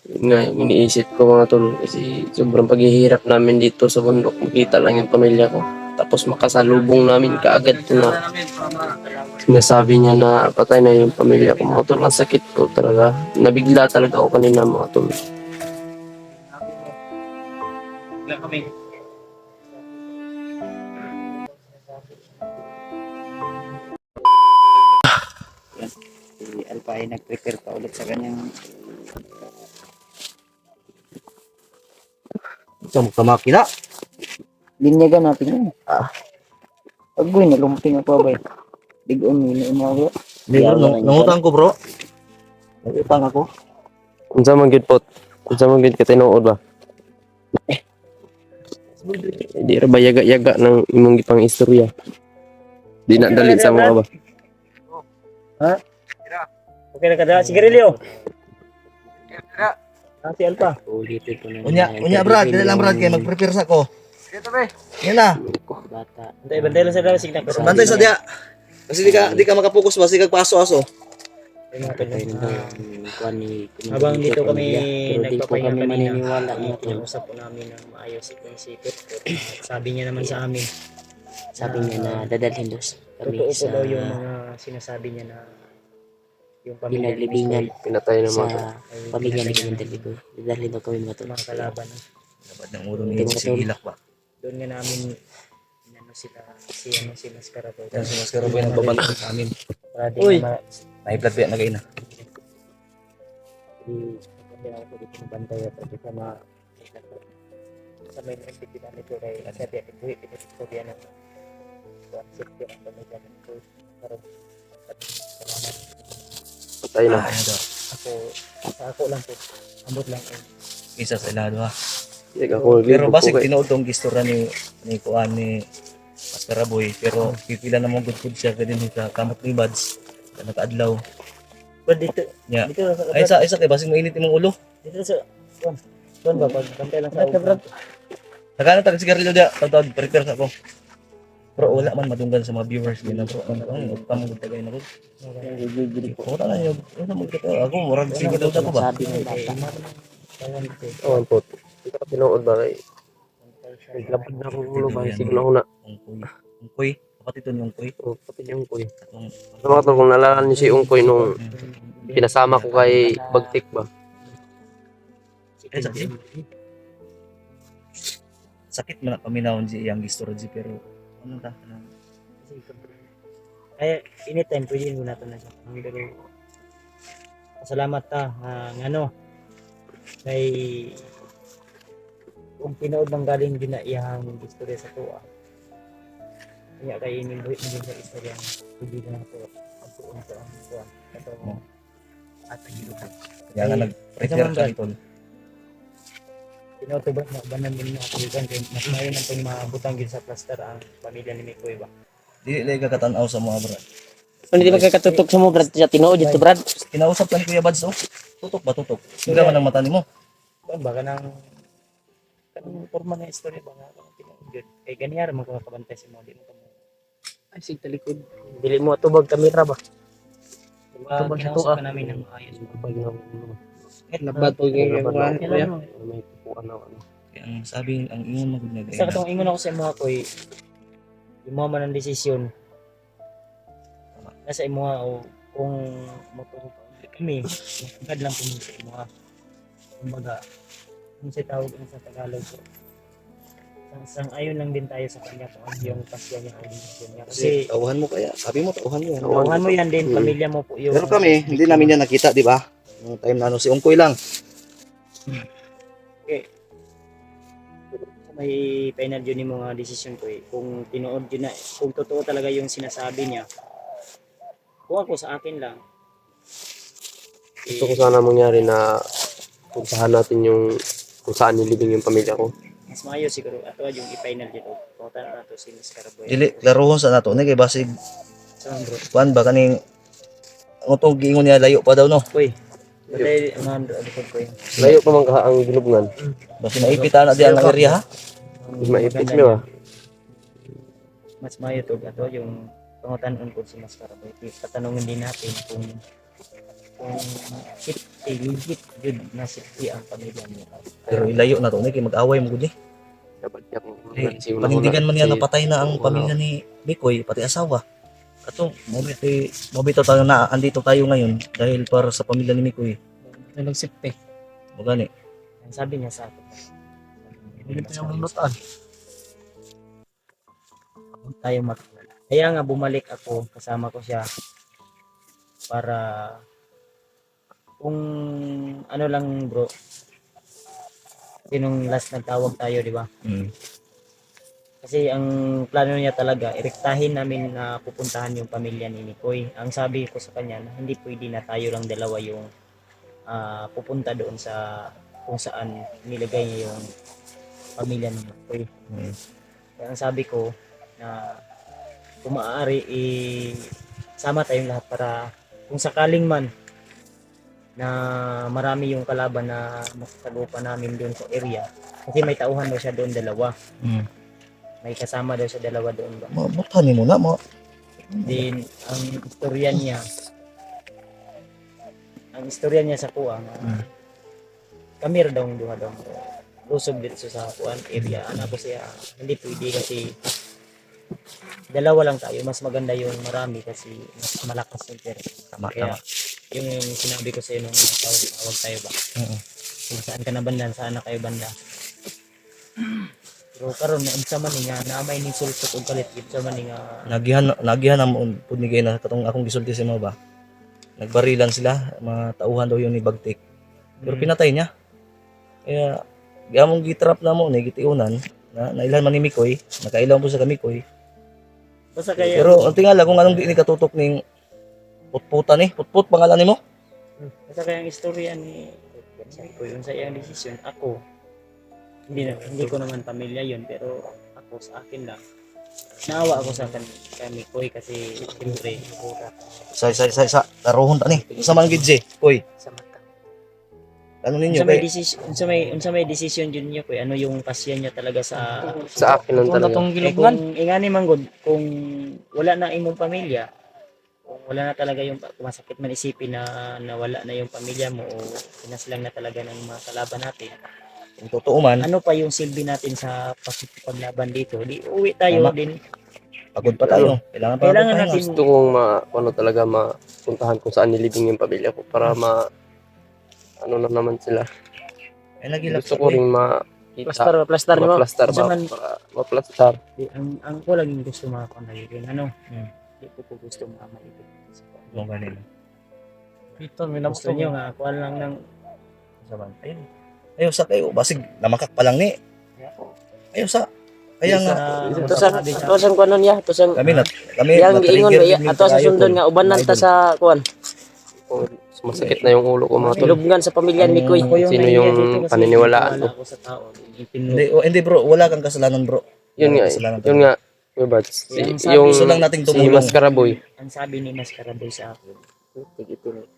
Nga, iniisip ko mga tol, kasi sobrang paghihirap namin dito sa bundok, makita lang yung pamilya ko. Tapos makasalubong namin kaagad na sinasabi niya na patay na yung pamilya ko mga tol. Ang sakit ko talaga. Nabigla talaga ako kanina mga tol. Lang kami. Si Alpha ay nag-prepare pa ulit sa kanyang Sa makina. linyagan natin yun. Ah, Agoy, nalumping ako ba? Bigon, iniimaw. Hindi bro, nangutang ko bro. Nangutang ako. Unsa man gid pot? Unsa man gid ka tinuod ba? Di ra ba yaga-yaga ng imong gipang istorya? Di na dali sa mga ba? Ha? Okay na kada, sigarilyo. Si Alpha. Unya brad, dili lang brad kay mag-prepare sa ko. Dito ba? Yan na. Bata. Bantay lang sa daw signa. Bantay sa dia. Kasi di ka makapokus ba sige paso-aso. Habang dito kami nagpapahinga kanina, kinausap po namin ng maayos itong sipit. Sabi niya naman sa amin, Sabi niya na dadalhin daw kami totoo po sa daw yung mga sinasabi niya na yung pamilya ni Miss pinaglibingan Boy Pinatay na sa mga tol. pamilya ni Mandaligo. Dadalhin daw kami mga mga tulad. kalaban. Dapat ng ulo ni sigilak ba. Doon nga namin inano sila si Mascara po. Yan si Maskaro boy nagbabantay sa amin. Para di Uy! na Naiplat ba na kayo na. hindi ako dito ng bantay at di ka sa may nagtigilan nito kay sabi ito ito diyan ang safety ang pamilya nito. Pero Patay na. Ano daw. ako lang po ambot lang Isa sa ilado ha. Di ako Pero libo basic ko kay. tinuod tong gistorya ni Kuan ni Maskara boy pero pipila namang good siya kadin sa kamot ni Buds. Nakaadlaw. but dito Nya. dito sa Ay isa kay basig mainit imong ulo. dito sa kuan ba pag bantay lang sa uban. Nakano tag sigarilyo dia, tawag prepare sa ako. Pero wala man madunggan sa mga viewers nila bro. Ano, utang mo tagay na ko. Ko ta lang yung ano mo kita ako murag sige daw ako ba. Sabi ng bata. Oh, pot. Di ka tinuod ba kay? Naglapad na akong ulo ba? Sigla ko na. Ungkoy, kapatid to ni Ungkoy. Oh, pati yung kuy. Atong Sa mga tol, kung nalala niyo si Ungkoy nung pinasama ko kay Bagtik ba? ay sakit. Sakit man paminawon si iyang gistorya pero ano ta? Ay anytime pwede mo nato na siya. Pero salamat ta ngano kay kung pinood bang galing din na iyang istorya sa tuwa. Kaya kay inimbuhit mo din sa istorya hindi na ito ang tuon sa ang tuwa. Ito at ang gilutan. Kaya nga nag-prepare ka nito. Pinotubas na banan din mga kaibigan kay mas mayon ang pang mabutang gid sa plaster ang pamilya ni Mikoy ba. Dili lay ka katanaw sa mga brad. Ano di magkakatutok sa mo brad sa tinuod dito brad? Kinausap lang ni Kuya Buds oh. Tutok ba tutok? Sila man ang mata nimo. Baka nang kanang forma na istorya ba nga pinood gid. Kay ganiyara magkakabantay sa mo di mo kamo. Ay sig talikod. Dili mo atubag kamera ba? Tubag sa tuwa namin ng maayos. Labat po yung kuya. May pupuan na ano. Kaya ang sabi ang ingon mo gud na Sa katong ingon ako sa imo koy imo man ang desisyon. Nasa imo o kung motuho kami magad lang kung sa imo. Kumbaga kung sa tawag sa Tagalog ko. Sang ayon lang din tayo sa kanya kung ano yung pasya niya o desisyon niya. Kasi tauhan mo kaya. Sabi mo tauhan mo yan. tauhan mo yan din, pamilya mo po yung... Pero kami, hindi namin yan nakita, di ba? Yung time na ano, si Ungkoy lang. May final yun yung mga desisyon ko eh. Kung tinuod yun na, kung totoo talaga yung sinasabi niya, kung ako sa akin lang, Gusto ko sana mangyari na puntahan natin yung kung saan nilibing yung pamilya ko. mas maayos siguro. Ato yung i-final dito. Punta na nato si Miss Caraboy. Dili, klarohon sa nato. Kay basig, Saan bro? kuan ba kaning, ang itong giingon niya, layo pa daw no? Uy, batay mga likod ko yun. Layo pa man ka ang gilubngan. Basi naipita na diyan ang area ha? Maipit nyo ah. Mas maayos to. Ato yung pangutan ko si Miss Caraboy. Tatanungin din natin kung kung safety, legit yun na safety ang pamilya niya. Pero ilayo na to ni kay mag-away mo gud ni. Dapat niya kung Panindigan man niya napatay na ang pamilya ni Mikoy pati asawa. Ato, mobito tayo na andito tayo ngayon dahil para sa pamilya ni Mikoy. Tulog sipte. Mo gani. Ang sabi niya sa akin, Dito yung lunutan. huwag tayo magwala. Kaya nga bumalik ako, kasama ko siya para kung ano lang bro, sinong last nagtawag tayo, di ba? Mm. Kasi ang plano niya talaga, irektahin namin na pupuntahan yung pamilya ni Mikoy. Ang sabi ko sa kanya na hindi pwede na tayo lang dalawa yung pupunta doon sa kung saan nilagay niya yung pamilya ni Mikoy. Mm. Kaya ang sabi ko na kung maaari sama tayong lahat para kung sakaling man na marami yung kalaban na masasagupan namin doon sa area. Kasi may tauhan daw siya doon dalawa. Mm. May kasama daw siya dalawa doon ba. Mabutani mo na mo. Din ang istorya niya sa kuwang kami ra daw ang duha daw lusog dito sa kuwang area. Anak ko siya hindi pwede kasi dalawa lang tayo, mas maganda yung marami kasi mas malakas yung pera. Tama, Kaya tama. yung sinabi ko sa iyo nung tawag tayo ba, Oo. kung saan ka na banda, saan na kayo banda. Pero karon na unsa man ni nga naamay ning sulsot og kalit unsa man ni nga Nagihan mo pud ni kay na katong akong gisulti sa mo ba. Nagbarilan sila, mga tauhan daw yun ni Bagtik. Pero pinatay niya. Kaya gamong gitrap na mo ni gitiunan na nailan man ni Mikoy, nakailaw po sa Mikoy. basta kaya Pero ang tingala kung anong di ni katutok ning putputan ni, putput pangalan nimo. basta kaya ang istorya ni ko yun sa iyang desisyon ako hindi ko naman pamilya yun pero ako sa akin lang naawa ako sa kami Koy kasi siyempre Sa taruhon ta ni. Sa man gid je, koy. sa mata Ano ninyo unsa may kay decision unsa may decision yun niya Koy ano yung pasya niya talaga sa Sa akin lang Kung talaga. natong kung gilugnan. ingani man gud kung wala na imong pamilya kung wala na talaga yung masakit man isipin na nawala na yung pamilya mo o pinaslang na talaga ng mga kalaban natin kung totoo man, ano pa yung silbi natin sa paglaban dito? Di uwi tayo Tama. din. pagod pa tayo. Kailangan pa Kailangan magpahinga. natin Gusto kong ano talaga mapuntahan kung saan nilibing yung pamilya ko para ano na naman sila. Ay nagilap Gusto ko rin Plastar mo. maplastar Gusto ba? man- Para maplastar. ang ko lang yung gusto makapanayigin. Ano? Di ko gusto makamayigin. mo ganin. Dito, may nabok Gusto nyo nga, kuha lang ng Sa man. Ayun. Ayaw sa kayo, basig namakak pa lang ni. Ayaw sa. Kaya nga Tusan ko nun ya. Tusan. kami Yang giingon na-trigger ba ya. din Ato sa tayo, sundon nga. Ubanan ta idol. sa kuwan. Kung masakit na yung ulo ko mga tol. Ilubngan sa pamilya ni Koy. ako Sino nahiya yung dito kasi paniniwalaan wala ko? ako sa tao. Hindi, hindi bro, wala kang kasalanan bro. Yun Wala nga, kang kasalanan yun nga. Kuya Bats, Yung sabi- yung Gusto lang nating si tumulong. Mascaraboy. Ang sabi ni Mas Karaboy sa akin,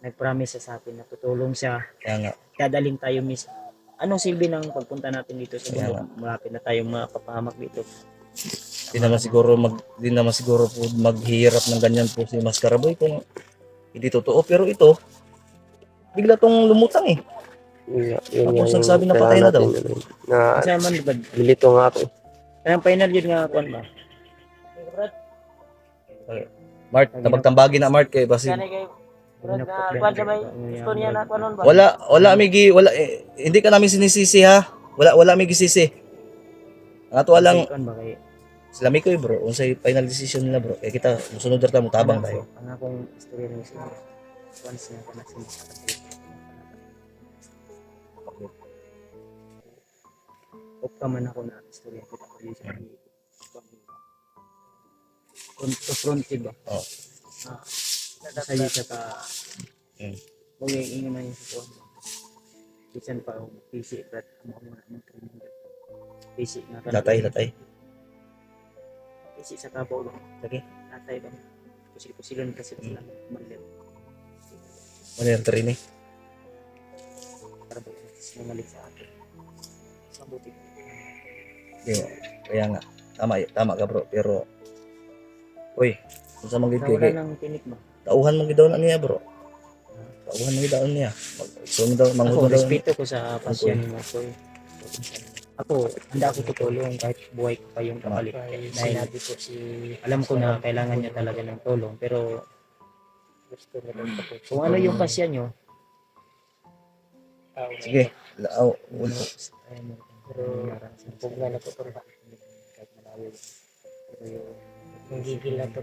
nag-promise siya sa akin na tutulong siya. Kaya nga, Dadaling tayo miss. Anong silbi ng pagpunta natin dito sa Kaya bundok? Malapit na tayong mapapahamak dito. di naman siguro po maghihirap ng ganyan po si Mascaraboy kung hindi totoo. Pero ito, bigla tong lumutang eh. Yun Tapos yung nagsabi na kailangan patay na daw. natin, Na Kasi man, diba, lilito nga ako. kaya final yun nga, kuwan ba? Mart, tabag-tambagin na Mart kay basi. Wala migi, hindi ka namin sinisisi ha. Wala migi sisi. Ang ato lang Kuwan ba kay sila Mikoy bro, unsay final decision nila bro. Kaya kita musunod ra ta mo tabang tayo. Ang akong istorya ng sila. Once na kanasin sa kapatid. Opka man ako na istorya kita ko yun sa confronted ba? Oo. Sa'yo siya ka Mm. kung ingin na yung sitwasyon. Bisan pa ako PC but amo mo na training. PC nga Latay. PC sa kabaw lang. Lagi. Natay ba? Kusil-kusilan kasi sila malit. Ano yung train eh? Para ba nangalit sa akin. Sa buti. Di ba? Kaya nga, tama ka bro, pero uy, kung sa manggid Wala kay nang tinik ba? tauhan mo gidaw na niya bro. Pauhan mo yung daon niya. So mo daw, Ako, manghod mo daw. respeto ko sa pasyon mo. So, ako, handa ako tutulong kahit buhay ko pa yung kapalit. Dahil sinabi ko alam ko na kailangan niya talaga ng tulong. Pero, gusto na lang ako. Kung ano yung pasyon nyo, Sige. Lao, ulo. pero, kung nga na po ito, kahit malayo. Pero yung gigil na ito,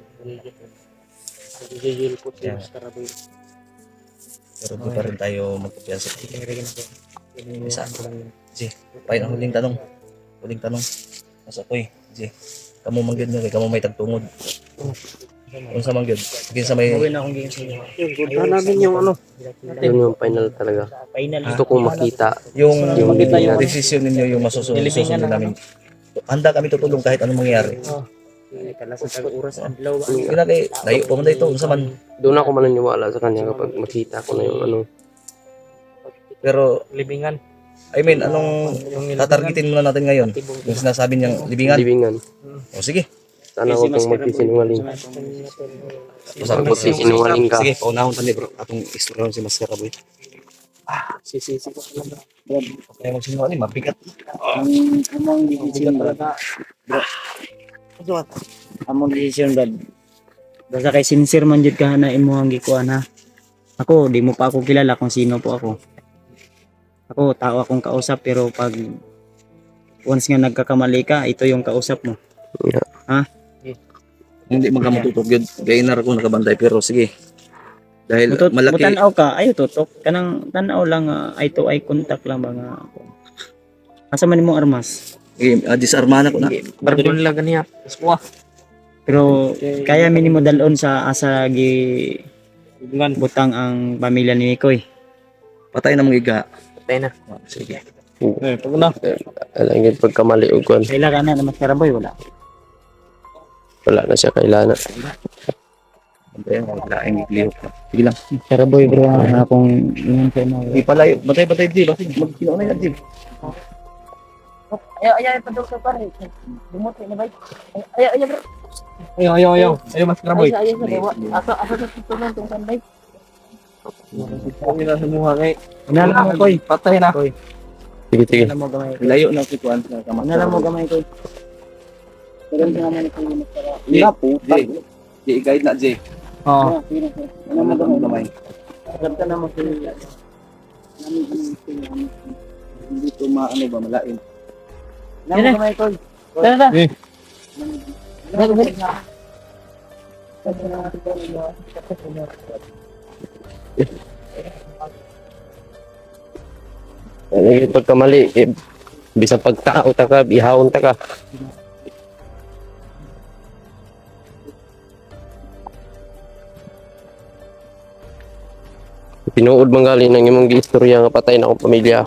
gigil po Yeah. sa karaboy. Pero di pa rin tayo magkapiyansa. Pinirigin ako. Isa. Ko lang yun. Pay ang huling tanong. Huling tanong. Nasa ko eh. Sige. Kamu manggid nyo kay kamu may tagtungod. Kung sa manggid. Sige sa may... Gawin na akong game sa inyo. Punta namin yung ano. Yun yung final talaga. Final. Gusto kong makita. Yung Yung libingan. decision ninyo yung masusunod namin. Handa kami tutulong kahit anong mangyari. Kalasa sa oras ang dilaw. Kaya kay layo pa man dito. Kung sa man. Doon ako mananiwala sa kanya kapag makita ko na yung ano. Pero Libingan. I mean, anong tatargetin muna natin ngayon? Yung sinasabi niyang libingan. Libingan. O sige. Sana huwag kang magsisinungaling. Sana magsisinungaling ka. Sige, paunahon tani bro. Atong istorya si Master Raboy. Sisisi ko lang. Kaya magsinungaling, mabigat. Among decision Brad. Basta kay sincere man jud ka na imuhang gikuan ha. Ako, di mo pa ako kilala kung sino po ako. Ako, tao akong kausap pero pag once nga nagkakamali ka, ito yung kausap mo. Hindi magkamatutok yun. Gaya na ako nakabantay pero sige. Dahil Mutut, malaki. mutanaw ka, ayo tutok. Kanang tanaw lang eye to eye contact lang ba nga ako. Asa man imong armas? Disarmahan ako na. Barbon lang ganiya. Pero kaya minimo dalon sa asa gi Libingan. butang ang pamilya ni Mikoy. Patay na mga Patay na. Sige. Pag na. Alam yun, pagkamali o kwan, Kailangan na naman karaboy wala. wala na siya kailangan. Bantayan ko. Laing iglihok na. Sige lang. Karaboy bro, akong yun sa imo. Di palayo. Bantay-bantay di. Basta magkino na yan di. Ayaw pa daw sa pare. Dumot ni bay. Ayaw bro. Ayaw. Ayaw mas kraboy. Ayaw sa dewa. Asa sa tutunan tong sanday. Kami na sumuha kay. Inalam mo koy. Patay na. Sige, sige. Inalam mo gamay. Layo na kikuan sa kamay. Inalam mo gamay koy. Pero nga naman ko yung para. Di. Di guide na di. Oo. Ano mo daw kamay? Alam ka naman ko. Hindi to maano ba malain. Inalam mo gamay koy. Tara. Alam yun, pagkamali, bisa pagtao ta ka, ihawon ta ka. Pinuod man gali ng imong giistorya nga patay na akong pamilya.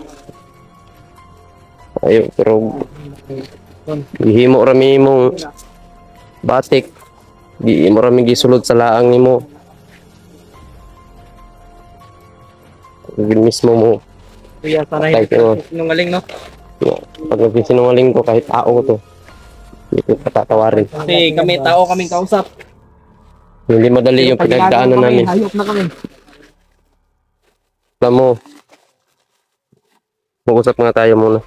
Ayo, pero gihimo rami imong batik. Di mo rami gisulod sa laang nimo. Mismo mo. Kuya, Patay ka. sinungaling no. Pag nagsisinungaling ko kahit tao ko to, hindi ko patatawarin. Kasi kami tao kaming kausap. Hindi madali yung pinagdaanan namin. Hayop na kami. Alam mo, mag-usap nga tayo muna.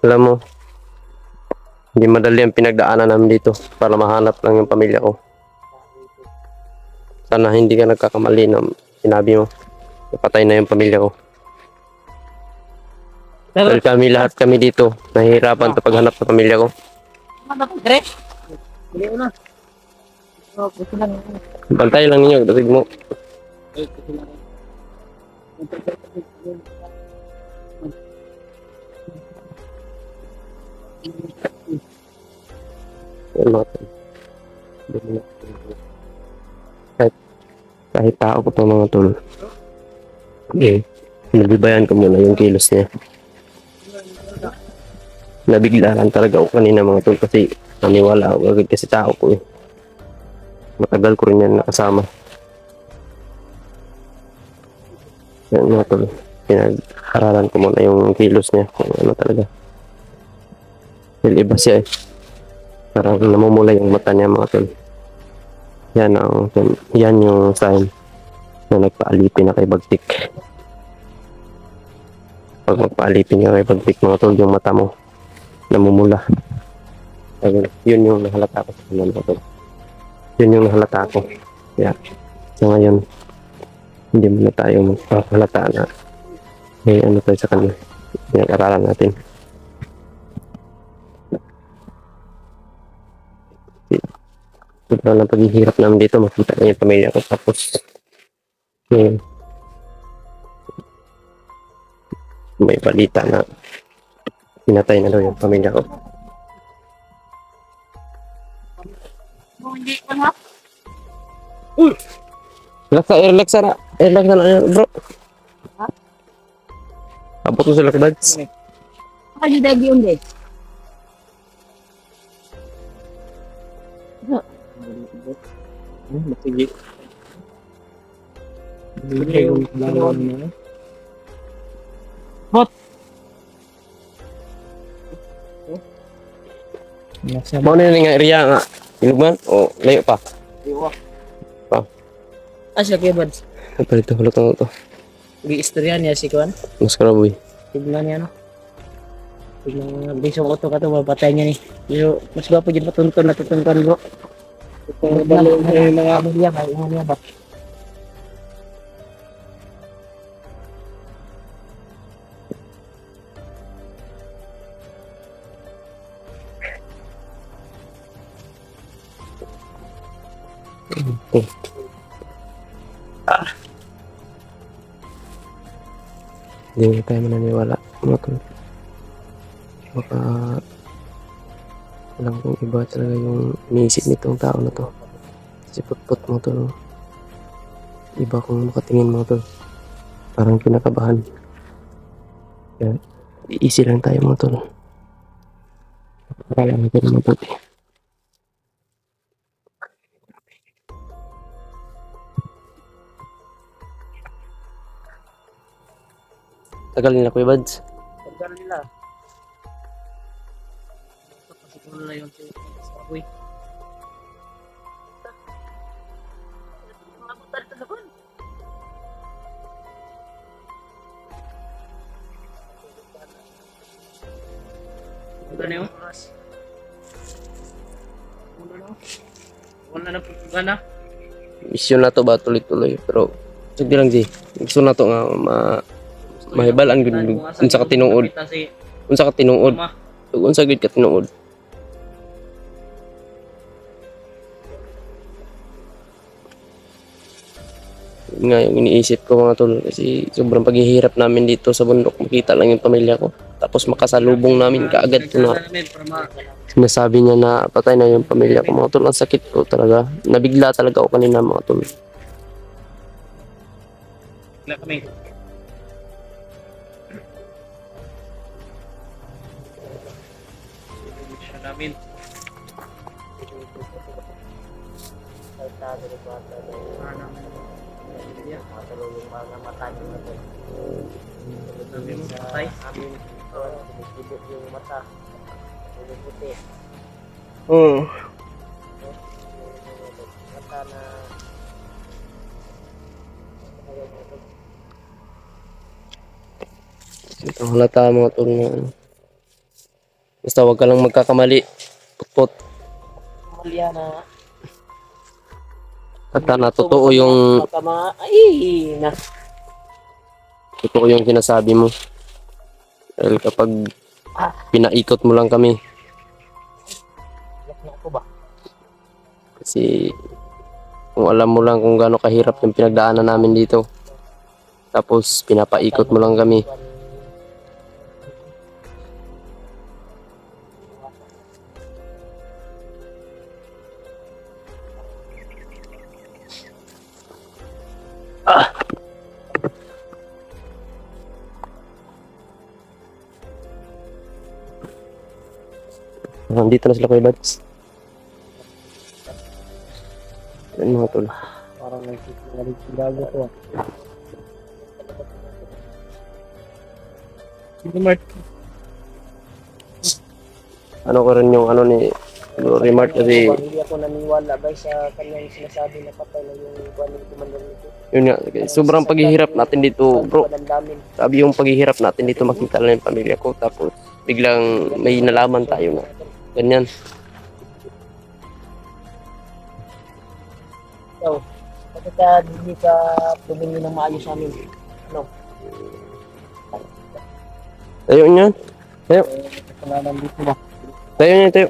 Alam mo, hindi madali ang pinagdaanan namin dito para mahanap lang yung pamilya ko. Sana hindi ka nagkakamali na sinabi mo. Napatay na yung pamilya ko. Dahil kami lahat kami dito, nahihirapan sa paghanap sa pamilya ko. Bantay lang ninyo, datig mo. Kahit tao ko pa mga tol. Okay. Nabibayan ko muna yung kilos niya. Nabigla lang talaga ako kanina mga tol kasi naniwala ako agad kasi tao ko eh. Matagal ko rin yan nakasama. Yan mga tol. Pinag-aralan ko muna yung kilos niya kung ano talaga. Dahil iba siya eh. Parang namumula yung mata niya mga tol. Yan yung sign na na nagpaalipin na kay Bagtik. Pag magpaalipin ka kay Bagtik mga tol, yung mata mo namumula. Ayun, yun yung nahalata ko sa kanya mga tol. Yun yung nahalata ko. Kaya so ngayon, hindi mo na tayo magpahalata na may ano tayo sa kanya. Pinag-aralan natin. Sobrang ng paghihirap namin dito, makita na yung pamilya ko. Tapos, may balita na pinatay na daw yung pamilya ko. Relax na, relax na. Relax na lang, bro. Abot mo sila kibads. Ano dagi yun din? Matigit. Hindi yung langon mo. Nasa Mau na yung area nga. Ilugman? O layo pa? Asya kaya bads. Apa itu? Halutang ito. Gi-istorya niya si Kuan. Mas karaboy. Tignan niya no. Tignan bisong auto ka to mapatay niya ni. Pero mas gwapo gid patunton na tutunton bro. Ito balo yung mga pamilya kay ingon niya ba. Hindi tayo mananiwala. Mga tol. Baka alam kong iba talaga yung iniisip nitong tao na to. Si Putput mga tol. Iba kung makatingin mga tol. Parang kinakabahan. Kaya easy lang tayo mga tol. Akala natin mabuti. Tagal nila Kuya Bads. Pagkano nila? Siguro na yung sa boy. Mabutan ito na ba? Ano yun? Wala na pagkugan na. Misyon na to ba tuloy-tuloy pero sige lang si. Gusto na to nga mahibalan gud unsa ka tinuod. Unsa ka tinuod. Unsa gid ka tinuod. Nga yung iniisip ko mga tol kasi sobrang paghihirap namin dito sa bundok, makita lang yung pamilya ko tapos makasalubong namin kaagad ko na sinasabi niya na patay na yung pamilya ko mga tol. Ang sakit ko talaga, nabigla talaga ako kanina mga tol. Wala kami. Siya namin. Yung mga mata nyo na to. Patay. Sibuk yung mata. Yung puti. Mata na Ito halata mga tol na basta wag ka lang magkakamali. Putput. malya na At na totoo yung ay na totoo yung sinasabi mo. Dahil kapag pinaikot mo lang kami yak na ako ba? kasi kung alam mo lang kung gaano kahirap yung pinagdaanan namin dito tapos pinapaikot mo lang kami. Nandito na sila Kuya Bads. Yan mga tol. Parang nagsisingalig gago to. Sige Mark. Ano ko rin yung ano ni Bro Remark kasi Hindi ako naniniwala ba sa kanyang sinasabi na patay na yung buwan ng commander nito. yun nga, sobrang paghihirap natin dito bro. Panandamin. Sabi yung paghihirap natin dito makita lang yung pamilya ko tapos biglang may nalaman tayo na ganyan. So, bakit ka hindi ka tumingin ng maayos sa amin? Ano? Tayo niyan. Tayo. Pangalan dito ba? Tayo niyan tayo.